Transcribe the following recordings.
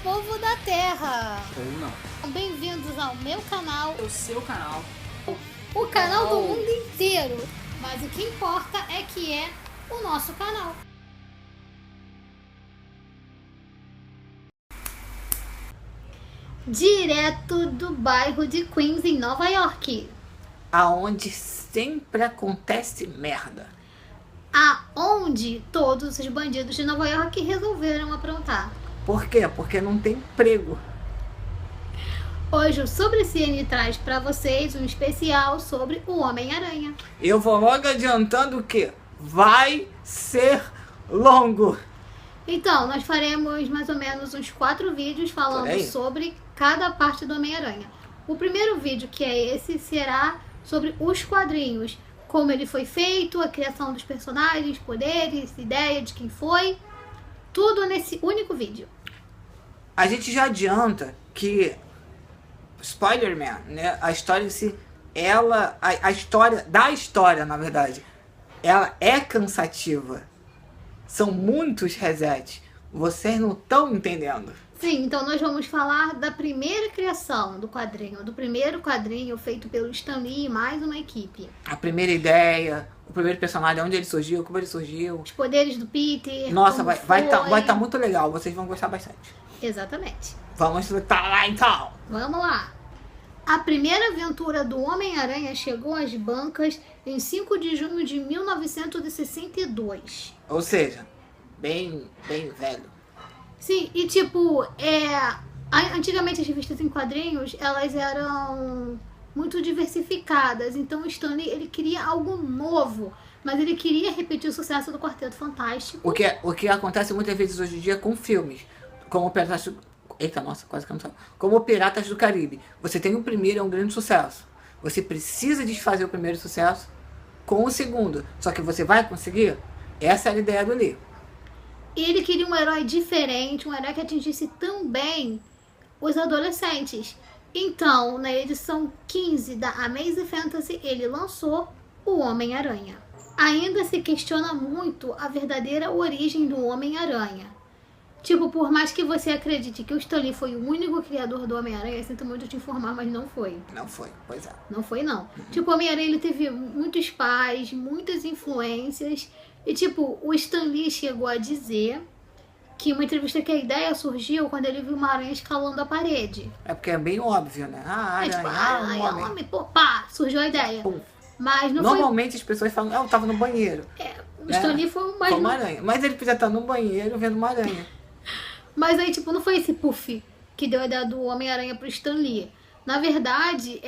povo da Terra! Ou não. Bem-vindos ao meu canal, O seu canal. o canal do mundo inteiro. Mas o que importa é que é o nosso canal. Direto do bairro de Queens, em Nova York. Aonde sempre acontece merda. Aonde todos os bandidos de Nova York resolveram aprontar. Por quê? Porque não tem emprego. Hoje o Sobre Cine traz pra vocês um especial sobre o Homem-Aranha. Eu vou logo adiantando que vai ser longo. Então, nós faremos mais ou menos uns 4 vídeos falando Por aí. sobre cada parte do Homem-Aranha. O primeiro vídeo, que é esse, será sobre os quadrinhos. Como ele foi feito, a criação dos personagens, poderes, ideia de quem foi. Tudo nesse único vídeo. A gente já adianta que Spider-Man, né, a história em si, ela, a história, na verdade, ela é cansativa. São muitos resets. Vocês não estão entendendo. Sim, então nós vamos falar da primeira criação do quadrinho. Do primeiro quadrinho feito pelo Stan Lee e mais uma equipe. A primeira ideia, o primeiro personagem, onde ele surgiu, como ele surgiu. Os poderes do Peter. Nossa, como vai foi. tá muito legal. Vocês vão gostar bastante. Exatamente. Vamos tá lá então. Vamos lá. A primeira aventura do Homem-Aranha chegou às bancas em 5 de junho de 1962. Ou seja, bem velho. Sim, e tipo, antigamente as revistas em quadrinhos, elas eram muito diversificadas. Então o Stan Lee, ele queria algo novo, mas ele queria repetir o sucesso do Quarteto Fantástico. O que acontece muitas vezes hoje em dia com filmes, como Piratas do... Eita, nossa, quase que eu não sei. Como Piratas do Caribe. Você tem o primeiro, é um grande sucesso. Você precisa desfazer o primeiro sucesso com o segundo. Só que você vai conseguir? Essa é a ideia do Lee. E ele queria um herói diferente, um herói que atingisse também os adolescentes. Então, na edição 15 da Amazing Fantasy, ele lançou o Homem-Aranha. Ainda se questiona muito a verdadeira origem do Homem-Aranha. Tipo, por mais que você acredite que o Stan Lee foi o único criador do Homem-Aranha, eu sinto muito te informar, mas não foi. Não foi, pois é. Não foi, não. Tipo, o Homem-Aranha, ele teve muitos pais, muitas influências. E, tipo, o Stan Lee chegou a dizer que uma entrevista que a ideia surgiu quando ele viu uma aranha escalando a parede. É porque é bem óbvio, né? É tipo, Um homem. homem, pô, pá, surgiu a ideia. Pum. Mas não Normalmente as pessoas falam, eu tava no banheiro. foi... o Stan Lee foi Foi uma aranha. Mas ele podia estar no banheiro vendo uma aranha. Mas aí, tipo, não foi esse puff que deu a ideia do Homem-Aranha pro Stan Lee. Na verdade,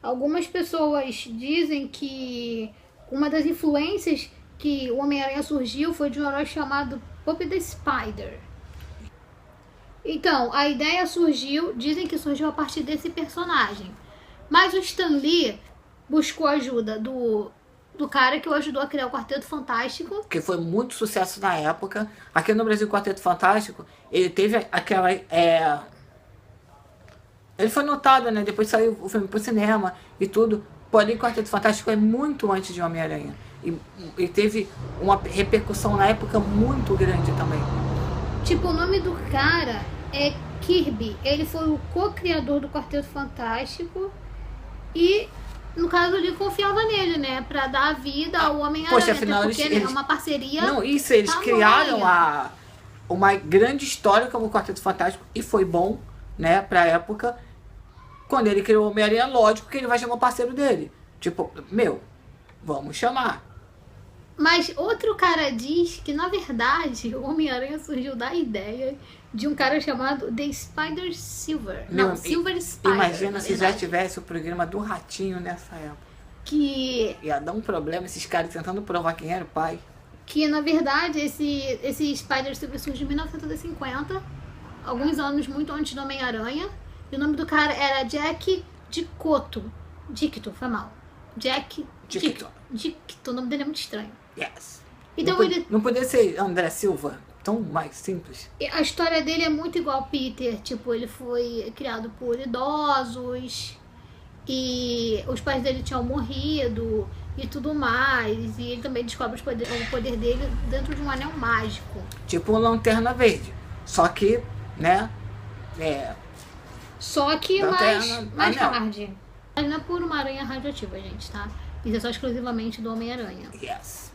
algumas pessoas dizem que uma das influências que o Homem-Aranha surgiu foi de um herói chamado Puppy the Spider. Então, a ideia surgiu, dizem que surgiu a partir desse personagem. Mas o Stan Lee buscou ajuda do cara que o ajudou a criar o Quarteto Fantástico. Que foi muito sucesso na época. Aqui no Brasil, o Quarteto Fantástico, ele teve aquela... Ele foi notado, né? Depois saiu o filme pro cinema e tudo. Porém, o Quarteto Fantástico é muito antes de Homem-Aranha. E teve uma repercussão na época muito grande também. Tipo, o nome do cara é Kirby. Ele foi o co-criador do Quarteto Fantástico. E, no caso, ele confiava nele, né? Pra dar vida ao Homem-Aranha. Poxa, afinal, porque eles... é uma parceria. Não, isso, eles tamanha. criaram uma grande história como o Quarteto Fantástico. E foi bom, né, pra época. Quando ele criou o Homem-Aranha, lógico que ele vai chamar o parceiro dele. Tipo, vamos chamar. Mas outro cara diz que, na verdade, o Homem-Aranha surgiu da ideia de um cara chamado The Spider Silver. Não, Silver Spider. Imagina se já tivesse o programa do Ratinho nessa época. Que, Ia dar um problema esses caras tentando provar quem era o pai. na verdade, esse Spider Silver surgiu em 1950, alguns anos muito antes do Homem-Aranha. E o nome do cara era Jack Dicotto. Dicto, foi mal. Jack Dicto. Dicto, o nome dele é muito estranho. Yes. Então Não podia ser André Silva, tão mais simples. A história dele é muito igual ao Peter. Tipo, ele foi criado por idosos e os pais dele tinham morrido e tudo mais. E ele também descobre o poder dele dentro de um anel mágico. Tipo uma Lanterna Verde. Só que, né, Só que Lanterna, mais não. tarde. Mas não é por uma aranha radioativa, gente, tá? Isso é só exclusivamente do Homem-Aranha. Yes.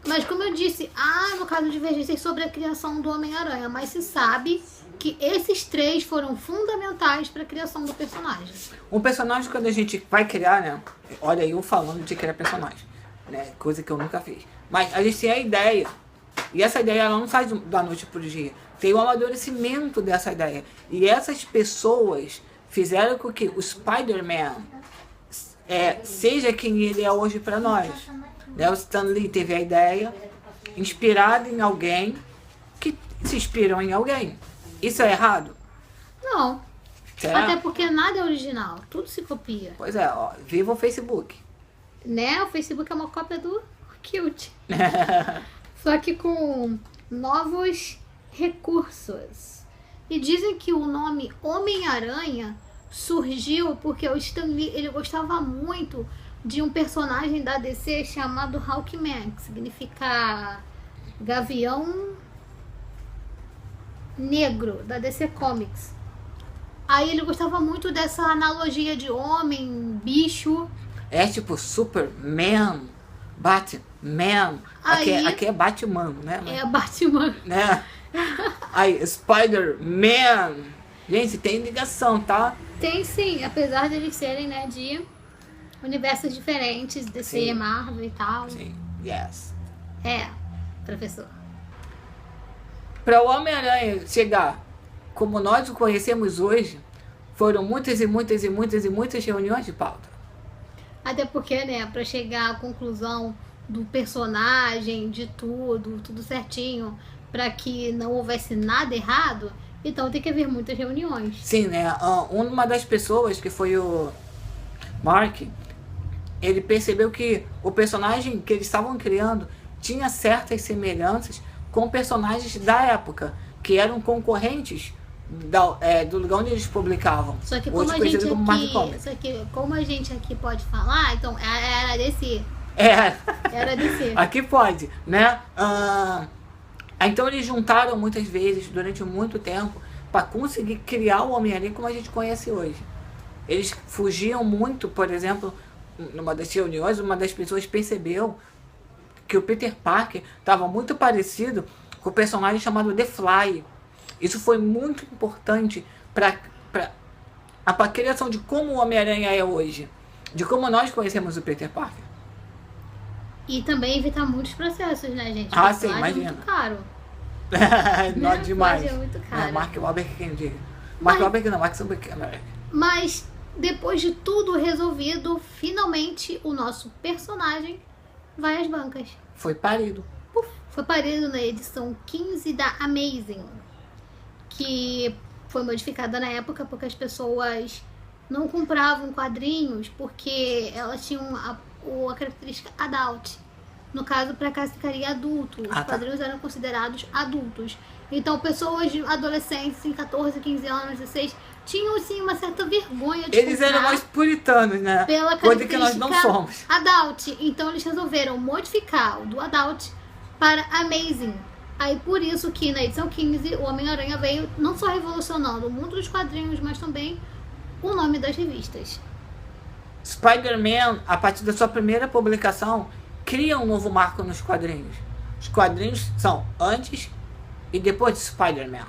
Mas como eu disse, há no caso divergências sobre a criação do Homem-Aranha, mas se sabe que esses 3 foram fundamentais para a criação do personagem. Um personagem, quando a gente vai criar, né? Olha eu falando de criar personagem, né? Coisa que eu nunca fiz. Mas a gente tem a ideia. E essa ideia ela não sai da noite pro dia. Tem o amadurecimento dessa ideia. E essas pessoas fizeram com que o Spider-Man seja quem ele é hoje para nós. Né? O Stan Lee teve a ideia, inspirado em alguém que se inspirou em alguém. Isso é errado? Não. Será? Até porque nada é original. Tudo se copia. Pois é, ó, viva o Facebook. Né? O Facebook é uma cópia do Orkut. Só que com novos recursos. E dizem que o nome Homem-Aranha surgiu porque o Stan Lee, ele gostava muito de um personagem da DC chamado Hawkman, que significa Gavião Negro, da DC Comics. Aí ele gostava muito dessa analogia de homem, bicho. É tipo Superman, Batman. Aqui é Batman, né? É Batman. Né? Aí, Spider-Man. Gente, tem ligação, tá? Tem sim, apesar de eles serem, né, de universos diferentes, DC, Sim. Marvel e tal. Sim, yes. Professor. Para o Homem-Aranha chegar como nós o conhecemos hoje, foram muitas e muitas e muitas e muitas reuniões de pauta. Até porque, né, pra chegar à conclusão do personagem, de tudo certinho, pra que não houvesse nada errado, então tem que haver muitas reuniões. Sim, né? Uma das pessoas, que foi o Mark, ele percebeu que o personagem que eles estavam criando tinha certas semelhanças com personagens da época, que eram concorrentes do lugar onde eles publicavam. Só que hoje conhecido como Marvel Comics. só que como a gente aqui pode falar, então era DC. Era DC. Aqui pode, né? Então eles juntaram muitas vezes, durante muito tempo, para conseguir criar o Homem-Aranha como a gente conhece hoje. Eles fugiam muito, por exemplo, numa das reuniões, uma das pessoas percebeu que o Peter Parker estava muito parecido com o personagem chamado The Fly. Isso foi muito importante para a criação de como o Homem-Aranha é hoje, de como nós conhecemos o Peter Parker. E também evitar muitos processos, né, gente? Ah, Porque sim, lá imagina. É muito caro. Não é demais. É muito caro. Mark Wahlberg quem diga. Mark Wahlberg não, Mark Zuckerberg. Mas depois de tudo resolvido, finalmente o nosso personagem vai às bancas. Foi parido. Foi parido na edição 15 da Amazing, que foi modificada na época porque as pessoas não compravam quadrinhos porque elas tinham a característica adult. No caso, para cá ficaria adulto. Os quadrinhos eram considerados adultos. Então, pessoas adolescentes, em 14, 15 anos, 16, tinham, sim, uma certa vergonha de Eles eram mais puritanos, né? pela Coisa que nós não somos. Adult. Então, eles resolveram modificar o do adult para Amazing. Aí, por isso que na edição 15, o Homem-Aranha veio não só revolucionando o mundo dos quadrinhos, mas também o nome das revistas. Spider-Man, a partir da sua primeira publicação, cria um novo marco nos quadrinhos. Os quadrinhos são antes e depois de Spider-Man.